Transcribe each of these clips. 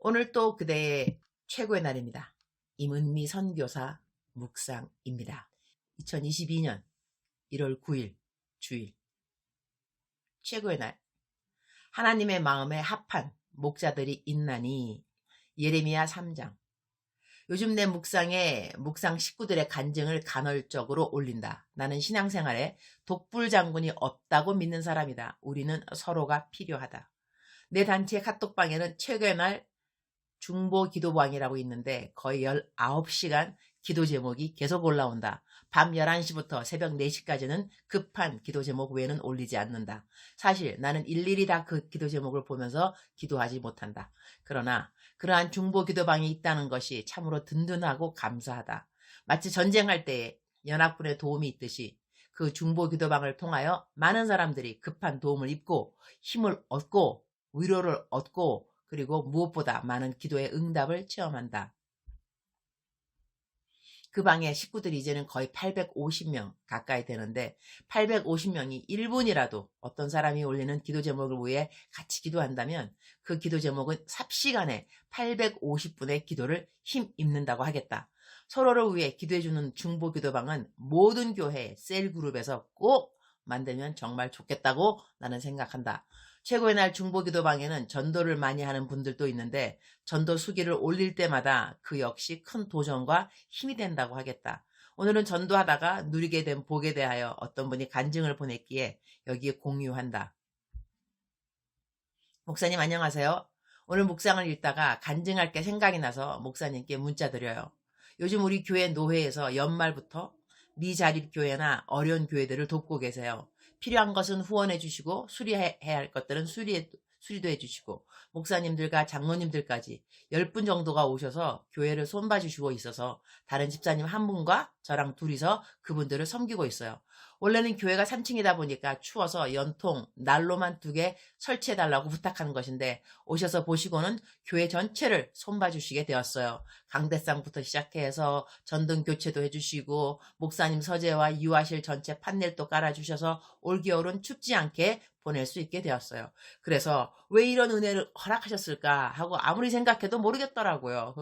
오늘 또 그대의 최고의 날입니다. 임은미 선교사 묵상입니다. 2022년 1월 9일 주일 최고의 날. 하나님의 마음에 합한 목자들이 있나니. 예레미야 3장. 요즘 내 묵상에 묵상 식구들의 간증을 간헐적으로 올린다. 나는 신앙생활에 독불장군이 없다고 믿는 사람이다. 우리는 서로가 필요하다. 내 단체 카톡방에는 최고의 날 중보 기도방이라고 있는데 거의 19시간 기도 제목이 계속 올라온다. 밤 11시부터 새벽 4시까지는 급한 기도 제목 외에는 올리지 않는다. 사실 나는 일일이 다 그 기도 제목을 보면서 기도하지 못한다. 그러나 그러한 중보 기도방이 있다는 것이 참으로 든든하고 감사하다. 마치 전쟁할 때에 연합군의 도움이 있듯이 그 중보 기도방을 통하여 많은 사람들이 급한 도움을 입고 힘을 얻고 위로를 얻고 그리고 무엇보다 많은 기도의 응답을 체험한다. 그 방에 식구들이 이제는 거의 850명 가까이 되는데 850명이 1분이라도 어떤 사람이 올리는 기도 제목을 위해 같이 기도한다면 그 기도 제목은 삽시간에 850분의 기도를 힘입는다고 하겠다. 서로를 위해 기도해주는 중보 기도방은 모든 교회 셀그룹에서 꼭 만들면 정말 좋겠다고 나는 생각한다. 최고의 날 중보기도방에는 전도를 많이 하는 분들도 있는데 전도 수기를 올릴 때마다 그 역시 큰 도전과 힘이 된다고 하겠다. 오늘은 전도하다가 누리게 된 복에 대하여 어떤 분이 간증을 보냈기에 여기에 공유한다. 목사님 안녕하세요. 오늘 묵상을 읽다가 간증할 게 생각이 나서 목사님께 문자 드려요. 요즘 우리 교회 노회에서 연말부터 미자립교회나 어려운 교회들을 돕고 계세요. 필요한 것은 후원해 주시고 수리해야 할 것들은 수리도 해주시고 목사님들과 장로님들까지 10분 정도가 오셔서 교회를 손봐주시고 있어서 다른 집사님 한 분과 저랑 둘이서 그분들을 섬기고 있어요. 원래는 교회가 3층이다 보니까 추워서 연통, 난로만 2개 설치해달라고 부탁하는 것인데 오셔서 보시고는 교회 전체를 손봐주시게 되었어요. 강대상부터 시작해서 전등 교체도 해주시고 목사님 서재와 유아실 전체 판넬도 깔아주셔서 올겨울은 춥지 않게 보낼 수 있게 되었어요. 그래서 왜 이런 은혜를 허락하셨을까 하고 아무리 생각해도 모르겠더라고요.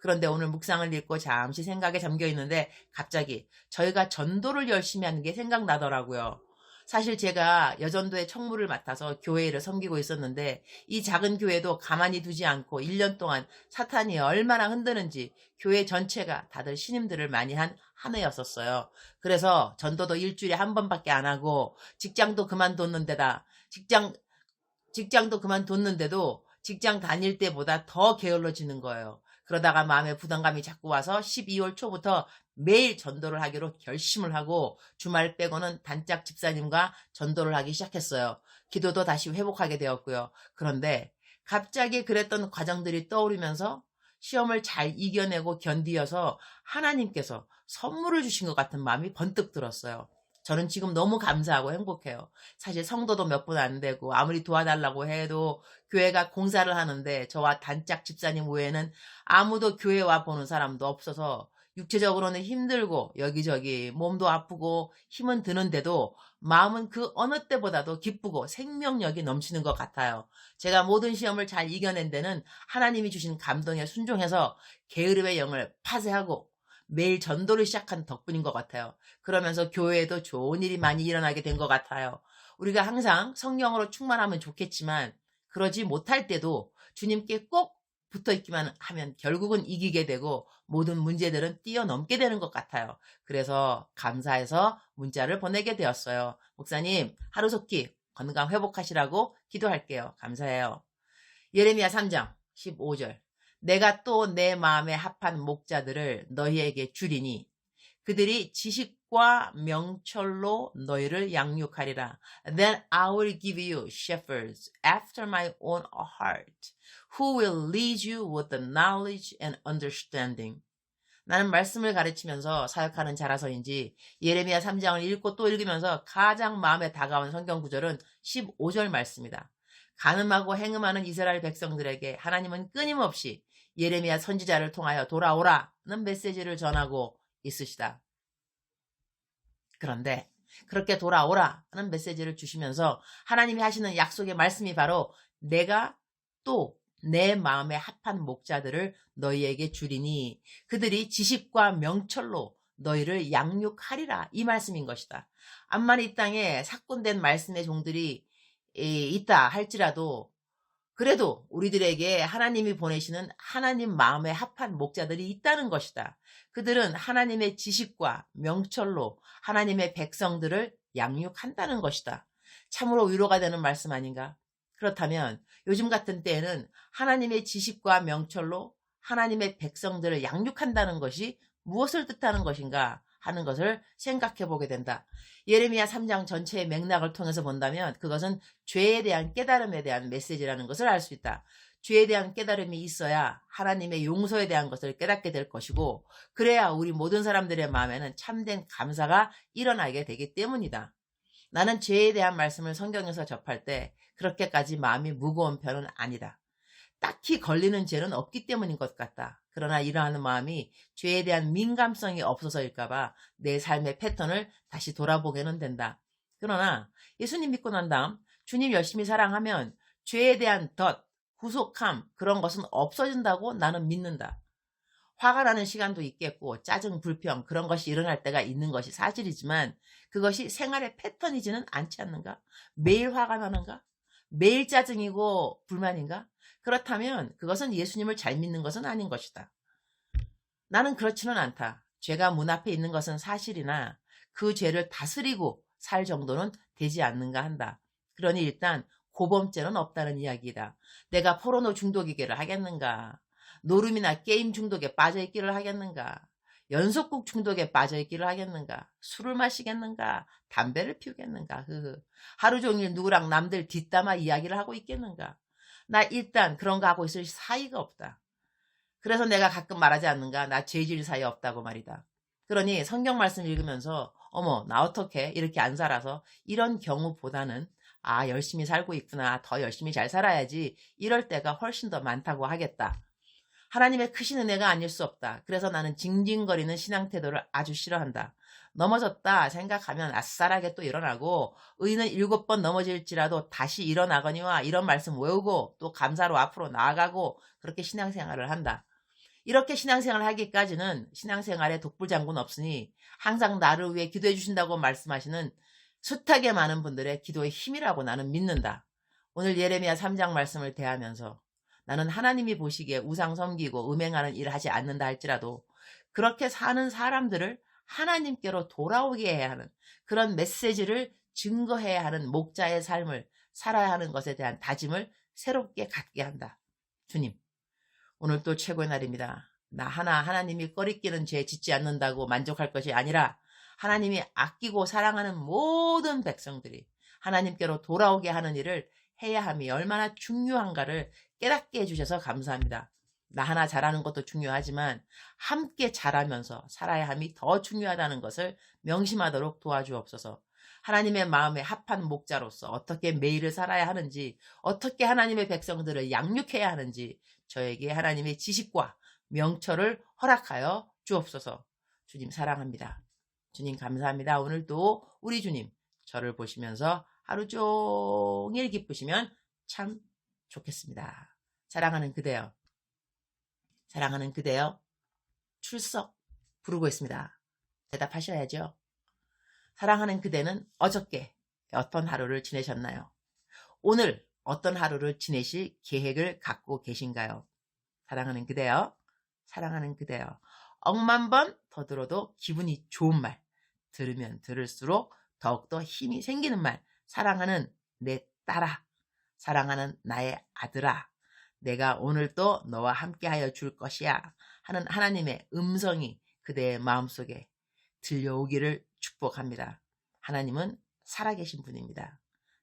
그런데 오늘 묵상을 읽고 잠시 생각에 잠겨 있는데 갑자기 저희가 전도를 열심히 하는 게 생각나더라고요. 사실 제가 여전도의 청무를 맡아서 교회를 섬기고 있었는데 이 작은 교회도 가만히 두지 않고 1년 동안 사탄이 얼마나 흔드는지 교회 전체가 다들 신임들을 많이 한 해였었어요. 그래서 전도도 일주일에 한 번밖에 안 하고 직장도 그만뒀는 데다 직장도 그만뒀는데도 직장 다닐 때보다 더 게을러지는 거예요. 그러다가 마음에 부담감이 자꾸 와서 12월 초부터 매일 전도를 하기로 결심을 하고 주말 빼고는 단짝 집사님과 전도를 하기 시작했어요. 기도도 다시 회복하게 되었고요. 그런데 갑자기 그랬던 과정들이 떠오르면서 시험을 잘 이겨내고 견디어서 하나님께서 선물을 주신 것 같은 마음이 번뜩 들었어요. 저는 지금 너무 감사하고 행복해요. 사실 성도도 몇 분 안 되고 아무리 도와달라고 해도 교회가 공사를 하는데 저와 단짝 집사님 외에는 아무도 교회 와 보는 사람도 없어서 육체적으로는 힘들고 여기저기 몸도 아프고 힘은 드는데도 마음은 그 어느 때보다도 기쁘고 생명력이 넘치는 것 같아요. 제가 모든 시험을 잘 이겨낸 데는 하나님이 주신 감동에 순종해서 게으름의 영을 파쇄하고 매일 전도를 시작한 덕분인 것 같아요. 그러면서 교회에도 좋은 일이 많이 일어나게 된 것 같아요. 우리가 항상 성령으로 충만하면 좋겠지만 그러지 못할 때도 주님께 꼭 붙어있기만 하면 결국은 이기게 되고 모든 문제들은 뛰어넘게 되는 것 같아요. 그래서 감사해서 문자를 보내게 되었어요. 목사님 하루속히 건강 회복하시라고 기도할게요. 감사해요. 예레미야 3장 15절. 내가 또 내 마음에 합한 목자들을 너희에게 주리니 그들이 지식과 명철로 너희를 양육하리라. Then I will give you shepherds after my own heart, who will lead you with the knowledge and understanding. 나는 말씀을 가르치면서 사역하는 자라서인지 예레미야 3장을 읽고 또 읽으면서 가장 마음에 다가온 성경 구절은 15절 말씀이다. 간음하고 행음하는 이스라엘 백성들에게 하나님은 끊임없이 예레미야 선지자를 통하여 돌아오라는 메시지를 전하고 있으시다. 그런데 그렇게 돌아오라는 메시지를 주시면서 하나님이 하시는 약속의 말씀이 바로 내가 또 내 마음에 합한 목자들을 너희에게 주리니 그들이 지식과 명철로 너희를 양육하리라. 이 말씀인 것이다. 암만 이 땅에 삭군된 말씀의 종들이 있다 할지라도 그래도 우리들에게 하나님이 보내시는 하나님 마음에 합한 목자들이 있다는 것이다. 그들은 하나님의 지식과 명철로 하나님의 백성들을 양육한다는 것이다. 참으로 위로가 되는 말씀 아닌가? 그렇다면 요즘 같은 때에는 하나님의 지식과 명철로 하나님의 백성들을 양육한다는 것이 무엇을 뜻하는 것인가 하는 것을 생각해 보게 된다. 예레미야 3장 전체의 맥락을 통해서 본다면 그것은 죄에 대한 깨달음에 대한 메시지라는 것을 알 수 있다. 죄에 대한 깨달음이 있어야 하나님의 용서에 대한 것을 깨닫게 될 것이고 그래야 우리 모든 사람들의 마음에는 참된 감사가 일어나게 되기 때문이다. 나는 죄에 대한 말씀을 성경에서 접할 때 그렇게까지 마음이 무거운 편은 아니다. 딱히 걸리는 죄는 없기 때문인 것 같다. 그러나 이러한 마음이 죄에 대한 민감성이 없어서일까봐 내 삶의 패턴을 다시 돌아보게는 된다. 그러나 예수님 믿고 난 다음 주님 열심히 사랑하면 죄에 대한 덫, 구속함 그런 것은 없어진다고 나는 믿는다. 화가 나는 시간도 있겠고 짜증, 불평 그런 것이 일어날 때가 있는 것이 사실이지만 그것이 생활의 패턴이지는 않지 않는가? 매일 화가 나는가? 매일 짜증이고 불만인가? 그렇다면 그것은 예수님을 잘 믿는 것은 아닌 것이다. 나는 그렇지는 않다. 죄가 문 앞에 있는 것은 사실이나 그 죄를 다스리고 살 정도는 되지 않는가 한다. 그러니 일단 고범죄는 없다는 이야기이다. 내가 포르노 중독이기를 하겠는가? 노름이나 게임 중독에 빠져있기를 하겠는가? 연속국 중독에 빠져있기를 하겠는가? 술을 마시겠는가? 담배를 피우겠는가? 하루 종일 누구랑 남들 뒷담화 이야기를 하고 있겠는가? 나 일단 그런 거 하고 있을 사이가 없다. 그래서 내가 가끔 말하지 않는가? 나 죄질 사이 없다고 말이다. 그러니 성경 말씀 읽으면서 어머 나 어떡해? 이렇게 안 살아서 이런 경우보다는 아 열심히 살고 있구나. 더 열심히 잘 살아야지. 이럴 때가 훨씬 더 많다고 하겠다. 하나님의 크신 은혜가 아닐 수 없다. 그래서 나는 징징거리는 신앙 태도를 아주 싫어한다. 넘어졌다 생각하면 아싸라게 또 일어나고 의인은 7번 넘어질지라도 다시 일어나거니와 이런 말씀 외우고 또 감사로 앞으로 나아가고 그렇게 신앙생활을 한다. 이렇게 신앙생활을 하기까지는 신앙생활에 독불장군 없으니 항상 나를 위해 기도해 주신다고 말씀하시는 숱하게 많은 분들의 기도의 힘이라고 나는 믿는다. 오늘 예레미야 3장 말씀을 대하면서 나는 하나님이 보시기에 우상 섬기고 음행하는 일을 하지 않는다 할지라도 그렇게 사는 사람들을 하나님께로 돌아오게 해야 하는 그런 메시지를 증거해야 하는 목자의 삶을 살아야 하는 것에 대한 다짐을 새롭게 갖게 한다. 주님, 오늘 또 최고의 날입니다. 나 하나님이 꺼리끼는 죄 짓지 않는다고 만족할 것이 아니라 하나님이 아끼고 사랑하는 모든 백성들이 하나님께로 돌아오게 하는 일을 해야 함이 얼마나 중요한가를 깨닫게 해주셔서 감사합니다. 나 하나 잘하는 것도 중요하지만 함께 잘하면서 살아야 함이 더 중요하다는 것을 명심하도록 도와주옵소서. 하나님의 마음에 합한 목자로서 어떻게 매일을 살아야 하는지, 어떻게 하나님의 백성들을 양육해야 하는지 저에게 하나님의 지식과 명철을 허락하여 주옵소서. 주님 사랑합니다. 주님 감사합니다. 오늘도 우리 주님 저를 보시면서 하루 종일 기쁘시면 참 좋겠습니다. 사랑하는 그대여, 사랑하는 그대여, 출석 부르고 있습니다. 대답하셔야죠. 사랑하는 그대는 어저께 어떤 하루를 지내셨나요? 오늘 어떤 하루를 지내실 계획을 갖고 계신가요? 사랑하는 그대여, 사랑하는 그대여, 억만 번 더 들어도 기분이 좋은 말, 들으면 들을수록 더욱더 힘이 생기는 말, 사랑하는 내 딸아, 사랑하는 나의 아들아, 내가 오늘도 너와 함께하여 줄 것이야 하는 하나님의 음성이 그대의 마음속에 들려오기를 축복합니다. 하나님은 살아계신 분입니다.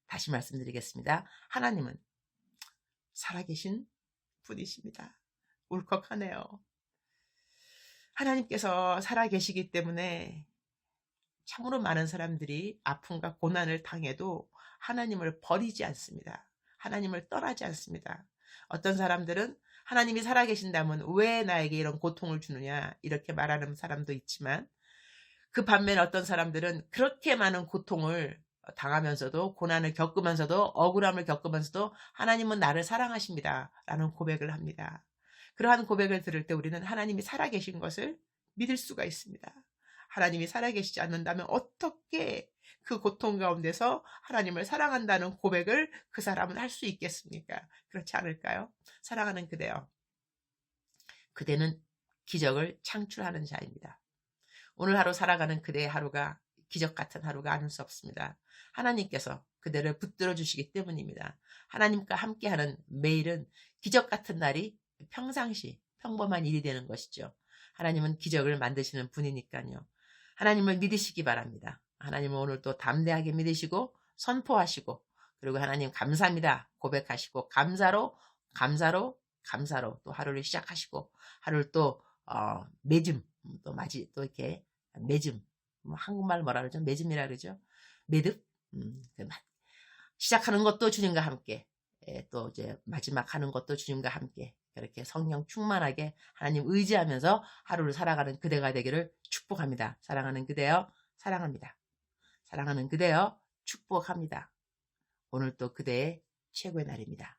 다시 말씀드리겠습니다. 하나님은 살아계신 분이십니다. 울컥하네요. 하나님께서 살아계시기 때문에 참으로 많은 사람들이 아픔과 고난을 당해도 하나님을 버리지 않습니다. 하나님을 떠나지 않습니다. 어떤 사람들은 하나님이 살아계신다면 왜 나에게 이런 고통을 주느냐 이렇게 말하는 사람도 있지만 그 반면에 어떤 사람들은 그렇게 많은 고통을 당하면서도 고난을 겪으면서도 억울함을 겪으면서도 하나님은 나를 사랑하십니다. 라는 고백을 합니다. 그러한 고백을 들을 때 우리는 하나님이 살아계신 것을 믿을 수가 있습니다. 하나님이 살아계시지 않는다면 어떻게 그 고통 가운데서 하나님을 사랑한다는 고백을 그 사람은 할 수 있겠습니까? 그렇지 않을까요? 사랑하는 그대여. 그대는 기적을 창출하는 자입니다. 오늘 하루 살아가는 그대의 하루가 기적 같은 하루가 아닐 수 없습니다. 하나님께서 그대를 붙들어 주시기 때문입니다. 하나님과 함께하는 매일은 기적 같은 날이 평상시 평범한 일이 되는 것이죠. 하나님은 기적을 만드시는 분이니까요. 하나님을 믿으시기 바랍니다. 하나님은 오늘 또 담대하게 믿으시고 선포하시고 그리고 하나님 감사합니다 고백하시고 감사로 또 하루를 시작하시고 하루를 또 매즘 또 이렇게 매즘 한국말 뭐라 그러죠? 매즘이라 그러죠? 매듭 시작하는 것도 주님과 함께 또 이제 마지막 하는 것도 주님과 함께 그렇게 성령 충만하게 하나님 의지하면서 하루를 살아가는 그대가 되기를 축복합니다. 사랑하는 그대여 사랑합니다. 사랑하는 그대여 축복합니다. 오늘 또 그대의 최고의 날입니다.